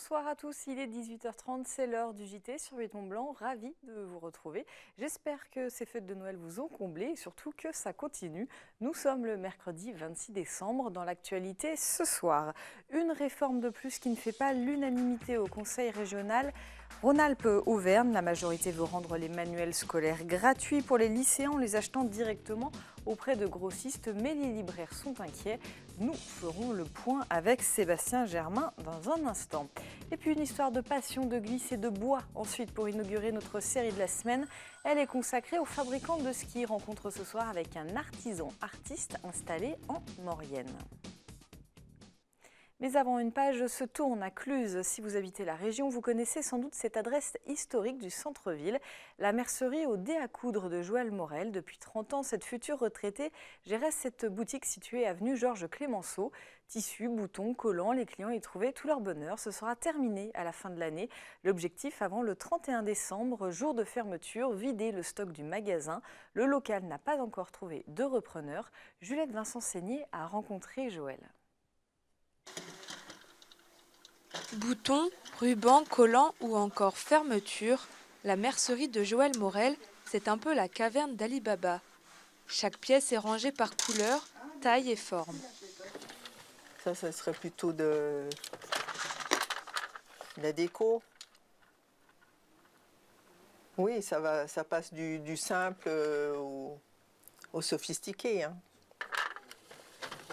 Bonsoir à tous, il est 18h30, c'est l'heure du JT sur Béton Blanc, ravi de vous retrouver. J'espère que ces fêtes de Noël vous ont comblé et surtout que ça continue. Nous sommes le mercredi 26 décembre, dans l'actualité ce soir. Une réforme de plus qui ne fait pas l'unanimité au Conseil régional Rhône-Alpes-Auvergne. La majorité veut rendre les manuels scolaires gratuits pour les lycéens en les achetant directement auprès de grossistes, mais les libraires sont inquiets. Nous ferons le point avec Sébastien Germain dans un instant. Et puis une histoire de passion, de glisse et de bois. Ensuite, pour inaugurer notre série de la semaine, elle est consacrée aux fabricants de ski. Rencontre ce soir avec un artisan artiste installé en Maurienne. Mais avant, une page se tourne à Cluses. Si vous habitez la région, vous connaissez sans doute cette adresse historique du centre-ville, la mercerie au dé à coudre de Joël Morel. Depuis 30 ans, cette future retraitée gérait cette boutique située avenue Georges Clémenceau. Tissus, boutons, collants, les clients y trouvaient tout leur bonheur. Ce sera terminé à la fin de l'année. L'objectif avant le 31 décembre, jour de fermeture, vider le stock du magasin. Le local n'a pas encore trouvé de repreneur. Juliette Vincent-Seigné a rencontré Joël. Boutons, rubans, collants ou encore fermeture, la mercerie de Joël Morel, c'est un peu la caverne d'Ali Baba. Chaque pièce est rangée par couleur, taille et forme. Ça serait plutôt de la déco. Oui, ça passe du simple au sophistiqué, hein.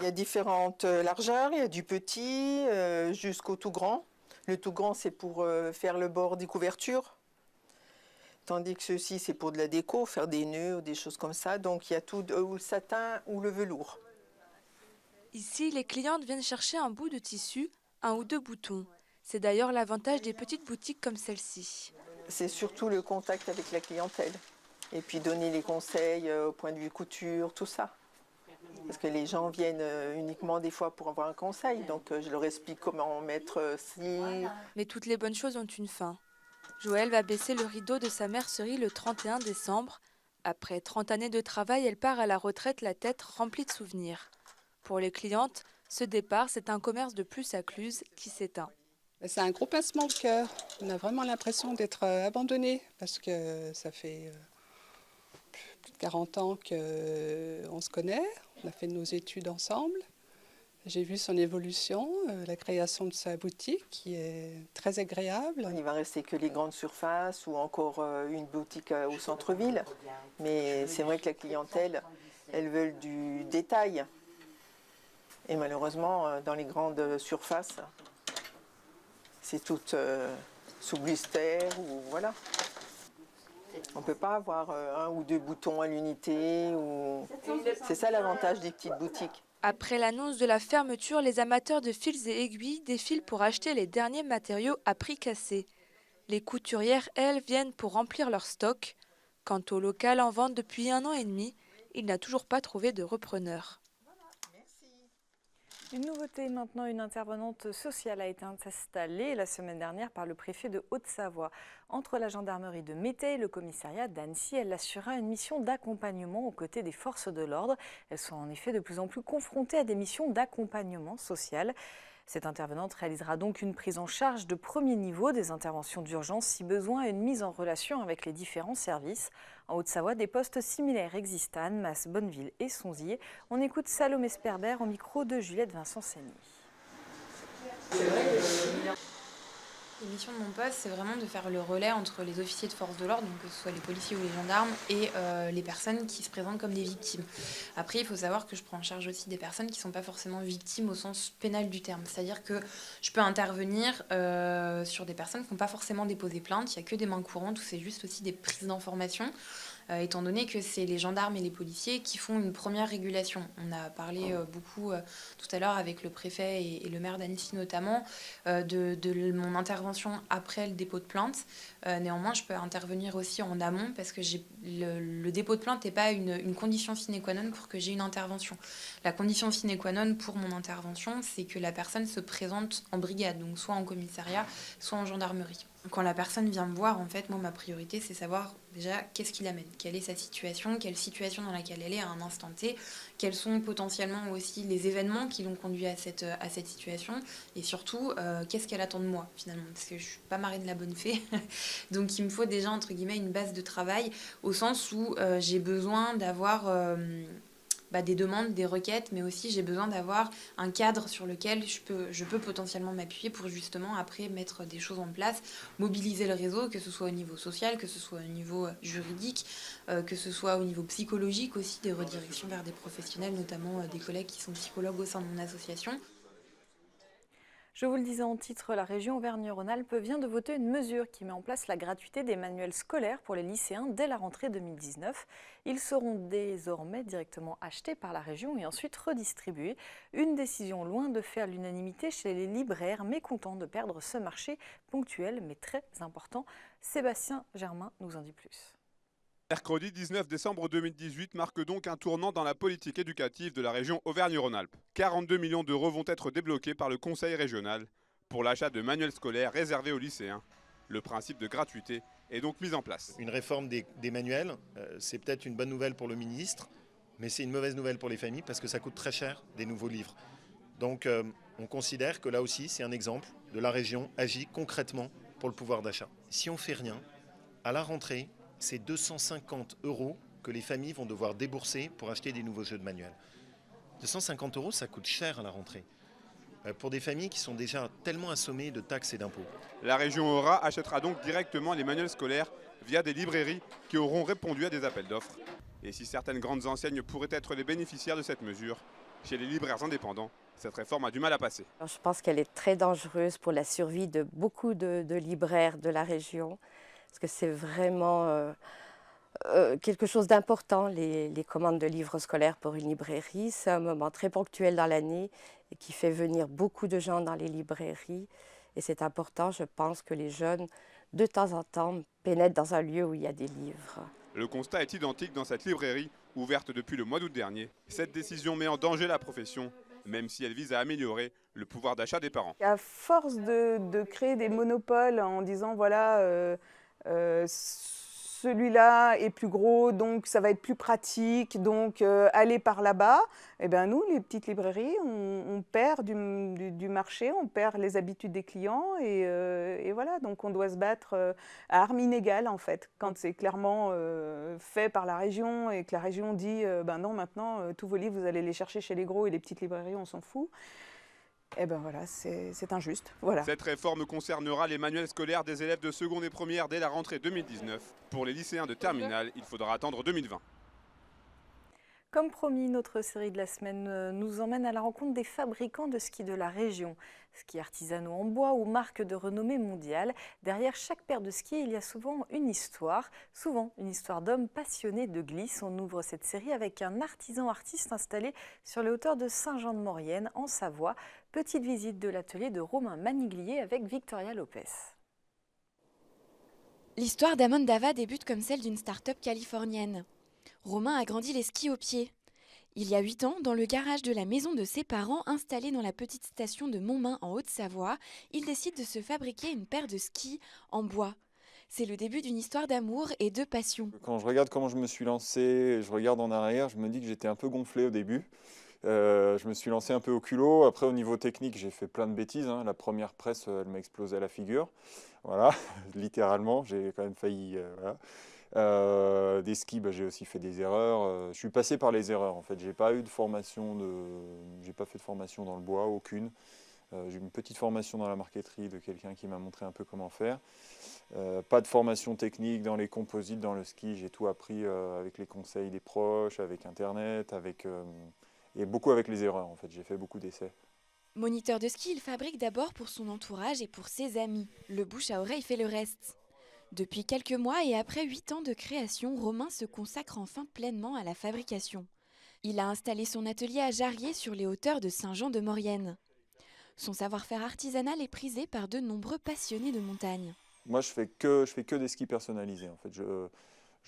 Il y a différentes largeurs, il y a du petit jusqu'au tout grand. Le tout grand, c'est pour faire le bord des couvertures. Tandis que ceci, c'est pour de la déco, faire des nœuds ou des choses comme ça. Donc il y a tout, ou le satin ou le velours. Ici, les clientes viennent chercher un bout de tissu, un ou deux boutons. C'est d'ailleurs l'avantage des petites boutiques comme celle-ci. C'est surtout le contact avec la clientèle. Et puis donner les conseils au point de vue couture, tout ça. Parce que les gens viennent uniquement des fois pour avoir un conseil. Donc je leur explique comment mettre ci. Mais toutes les bonnes choses ont une fin. Joël va baisser le rideau de sa mercerie le 31 décembre. Après 30 années de travail, elle part à la retraite la tête remplie de souvenirs. Pour les clientes, ce départ, c'est un commerce de plus à Cluses qui s'éteint. C'est un gros pincement au cœur. On a vraiment l'impression d'être abandonné parce que ça fait plus de 40 ans qu'on se connaît. On a fait nos études ensemble. J'ai vu son évolution, la création de sa boutique qui est très agréable. Il va rester que les grandes surfaces ou encore une boutique au centre-ville. Mais c'est vrai que la clientèle, elle veut du détail. Et malheureusement, dans les grandes surfaces, c'est tout sous blister ou voilà. On ne peut pas avoir un ou deux boutons à l'unité. C'est ça l'avantage des petites boutiques. Après l'annonce de la fermeture, les amateurs de fils et aiguilles défilent pour acheter les derniers matériaux à prix cassé. Les couturières, elles, viennent pour remplir leur stock. Quant au local en vente depuis 1 an et demi, il n'a toujours pas trouvé de repreneur. Une nouveauté maintenant, une intervenante sociale a été installée la semaine dernière par le préfet de Haute-Savoie. Entre la gendarmerie de Mété et le commissariat d'Annecy, elle assurera une mission d'accompagnement aux côtés des forces de l'ordre. Elles sont en effet de plus en plus confrontées à des missions d'accompagnement social. Cette intervenante réalisera donc une prise en charge de premier niveau, des interventions d'urgence si besoin et une mise en relation avec les différents services. En Haute-Savoie, des postes similaires existent à Annemasse, Bonneville et Sonzier. On écoute Salomé Sperber au micro de Juliette Vincent-Seigné. Les missions de mon poste, c'est vraiment de faire le relais entre les officiers de force de l'ordre, donc que ce soit les policiers ou les gendarmes, et les personnes qui se présentent comme des victimes. Après, il faut savoir que je prends en charge aussi des personnes qui ne sont pas forcément victimes au sens pénal du terme. C'est-à-dire que je peux intervenir sur des personnes qui n'ont pas forcément déposé plainte, il n'y a que des mains courantes ou c'est juste aussi des prises d'informations. Étant donné que c'est les gendarmes et les policiers qui font une première régulation. On a parlé beaucoup tout à l'heure avec le préfet et le maire d'Annecy notamment de mon intervention après le dépôt de plainte. Néanmoins, je peux intervenir aussi en amont parce que le dépôt de plainte n'est pas une condition sine qua non pour que j'ai une intervention. La condition sine qua non pour mon intervention, c'est que la personne se présente en brigade, donc soit en commissariat, soit en gendarmerie. Quand la personne vient me voir, en fait, moi, ma priorité, c'est savoir déjà qu'est-ce qui l'amène, quelle est sa situation, quelle situation dans laquelle elle est à un instant T, quels sont potentiellement aussi les événements qui l'ont conduit à cette situation, et surtout, qu'est-ce qu'elle attend de moi, finalement, parce que je suis pas marraine de la bonne fée, donc il me faut déjà, entre guillemets, une base de travail, au sens où j'ai besoin d'avoir des demandes, des requêtes, mais aussi j'ai besoin d'avoir un cadre sur lequel je peux potentiellement m'appuyer pour justement après mettre des choses en place, mobiliser le réseau, que ce soit au niveau social, que ce soit au niveau juridique, que ce soit au niveau psychologique aussi, des redirections vers des professionnels, notamment des collègues qui sont psychologues au sein de mon association. Je vous le disais en titre, la région Auvergne-Rhône-Alpes vient de voter une mesure qui met en place la gratuité des manuels scolaires pour les lycéens dès la rentrée 2019. Ils seront désormais directement achetés par la région et ensuite redistribués. Une décision loin de faire l'unanimité chez les libraires, mécontents de perdre ce marché ponctuel mais très important. Sébastien Germain nous en dit plus. Mercredi 19 décembre 2018 marque donc un tournant dans la politique éducative de la région Auvergne-Rhône-Alpes. 42 millions d'euros vont être débloqués par le Conseil régional pour l'achat de manuels scolaires réservés aux lycéens. Le principe de gratuité est donc mis en place. Une réforme des manuels, c'est peut-être une bonne nouvelle pour le ministre, mais c'est une mauvaise nouvelle pour les familles parce que ça coûte très cher des nouveaux livres. Donc on considère que là aussi c'est un exemple de la région agit concrètement pour le pouvoir d'achat. Si on ne fait rien, à la rentrée, c'est 250 € que les familles vont devoir débourser pour acheter des nouveaux jeux de manuel. 250 €, ça coûte cher à la rentrée, pour des familles qui sont déjà tellement assommées de taxes et d'impôts. La région Aura achètera donc directement les manuels scolaires via des librairies qui auront répondu à des appels d'offres. Et si certaines grandes enseignes pourraient être les bénéficiaires de cette mesure, chez les libraires indépendants, cette réforme a du mal à passer. Alors, je pense qu'elle est très dangereuse pour la survie de beaucoup de libraires de la région, parce que c'est vraiment quelque chose d'important, les commandes de livres scolaires pour une librairie. C'est un moment très ponctuel dans l'année et qui fait venir beaucoup de gens dans les librairies. Et c'est important, je pense, que les jeunes, de temps en temps, pénètrent dans un lieu où il y a des livres. Le constat est identique dans cette librairie, ouverte depuis le mois d'août dernier. Cette décision met en danger la profession, même si elle vise à améliorer le pouvoir d'achat des parents. À force de créer des monopoles en disant voilà, celui-là est plus gros, donc ça va être plus pratique, donc allez par là-bas, et bien nous, les petites librairies, on perd du marché, on perd les habitudes des clients, et voilà, donc on doit se battre à armes inégales en fait. Quand c'est clairement fait par la région et que la région dit ben non, maintenant tous vos livres vous allez les chercher chez les gros et les petites librairies on s'en fout. Eh bien voilà, c'est injuste. Voilà. Cette réforme concernera les manuels scolaires des élèves de seconde et première dès la rentrée 2019. Pour les lycéens de terminale, il faudra attendre 2020. Comme promis, notre série de la semaine nous emmène à la rencontre des fabricants de skis de la région. Skis artisanaux en bois ou marques de renommée mondiale. Derrière chaque paire de skis, il y a souvent une histoire d'hommes passionnés de glisse. On ouvre cette série avec un artisan artiste installé sur les hauteurs de Saint-Jean-de-Maurienne, en Savoie. Petite visite de l'atelier de Romain Maniglier avec Victoria Lopez. L'histoire d'Amon Dava débute comme celle d'une start-up californienne. Romain a grandi les skis aux pieds. Il y a 8 ans, dans le garage de la maison de ses parents, installée dans la petite station de Montmain en Haute-Savoie, il décide de se fabriquer une paire de skis en bois. C'est le début d'une histoire d'amour et de passion. Quand je regarde comment je me suis lancé, je regarde en arrière, je me dis que j'étais un peu gonflé au début. Je me suis lancé un peu au culot. Après, au niveau technique, j'ai fait plein de bêtises. La première presse, elle m'a explosé à la figure. Voilà, littéralement, j'ai quand même failli... voilà. Des skis, j'ai aussi fait des erreurs. Je suis passé par les erreurs en fait. J'ai pas fait de formation dans le bois, aucune. J'ai eu une petite formation dans la marqueterie de quelqu'un qui m'a montré un peu comment faire. Pas de formation technique dans les composites, dans le ski. J'ai tout appris avec les conseils des proches, avec Internet, et beaucoup avec les erreurs en fait. J'ai fait beaucoup d'essais. Moniteur de ski, il fabrique d'abord pour son entourage et pour ses amis. Le bouche à oreille fait le reste. Depuis quelques mois et après 8 ans de création, Romain se consacre enfin pleinement à la fabrication. Il a installé son atelier à Jarrier sur les hauteurs de Saint-Jean-de-Maurienne. Son savoir-faire artisanal est prisé par de nombreux passionnés de montagne. Moi, je fais que des skis personnalisés. En fait,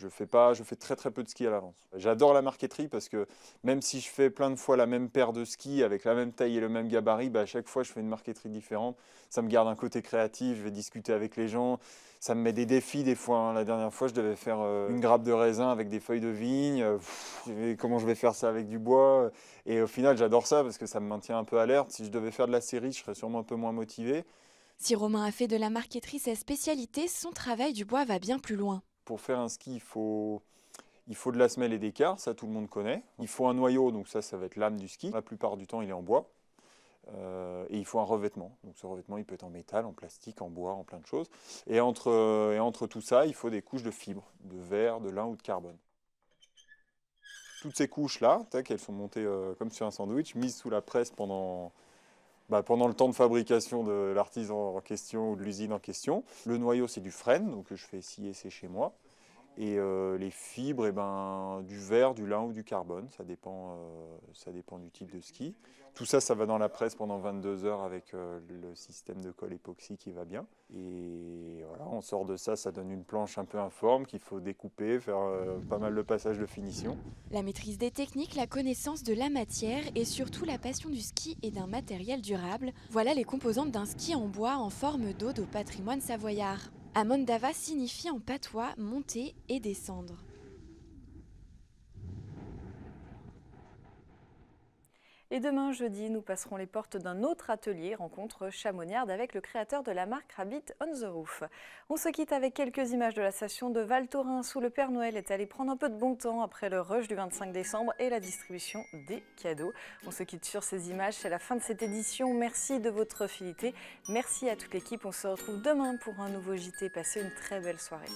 Je fais très très peu de ski à l'avance. J'adore la marqueterie parce que même si je fais plein de fois la même paire de skis avec la même taille et le même gabarit, à chaque fois je fais une marqueterie différente. Ça me garde un côté créatif, je vais discuter avec les gens. Ça me met des défis des fois. Hein. La dernière fois, je devais faire une grappe de raisin avec des feuilles de vigne. Comment je vais faire ça avec du bois? Et au final, j'adore ça parce que ça me maintient un peu alerte. Si je devais faire de la série, je serais sûrement un peu moins motivé. Si Romain a fait de la marqueterie sa spécialité, son travail du bois va bien plus loin. Pour faire un ski, il faut de la semelle et des quarts, ça tout le monde connaît. Il faut un noyau, donc ça va être l'âme du ski. La plupart du temps, il est en bois. Et il faut un revêtement. Donc ce revêtement, il peut être en métal, en plastique, en bois, en plein de choses. Et entre tout ça, il faut des couches de fibres, de verre, de lin ou de carbone. Toutes ces couches-là, elles sont montées comme sur un sandwich, mises sous la presse pendant le temps de fabrication de l'artisan en question ou de l'usine en question. Le noyau, c'est du frêne, donc je fais scier et sécher moi. Et les fibres, du verre, du lin ou du carbone, ça dépend du type de ski. Tout ça, ça va dans la presse pendant 22 heures avec le système de colle époxy qui va bien. Et voilà, on sort de ça, ça donne une planche un peu informe qu'il faut découper, faire pas mal de passages de finition. La maîtrise des techniques, la connaissance de la matière et surtout la passion du ski et d'un matériel durable, voilà les composantes d'un ski en bois en forme d'ode au patrimoine savoyard. Amondava signifie en patois monter et descendre. Et demain, jeudi, nous passerons les portes d'un autre atelier, rencontre chamoniarde avec le créateur de la marque Rabbit on the Roof. On se quitte avec quelques images de la station de Val Thorens où le Père Noël est allé prendre un peu de bon temps après le rush du 25 décembre et la distribution des cadeaux. On se quitte sur ces images, c'est la fin de cette édition. Merci de votre fidélité, merci à toute l'équipe. On se retrouve demain pour un nouveau JT. Passez une très belle soirée.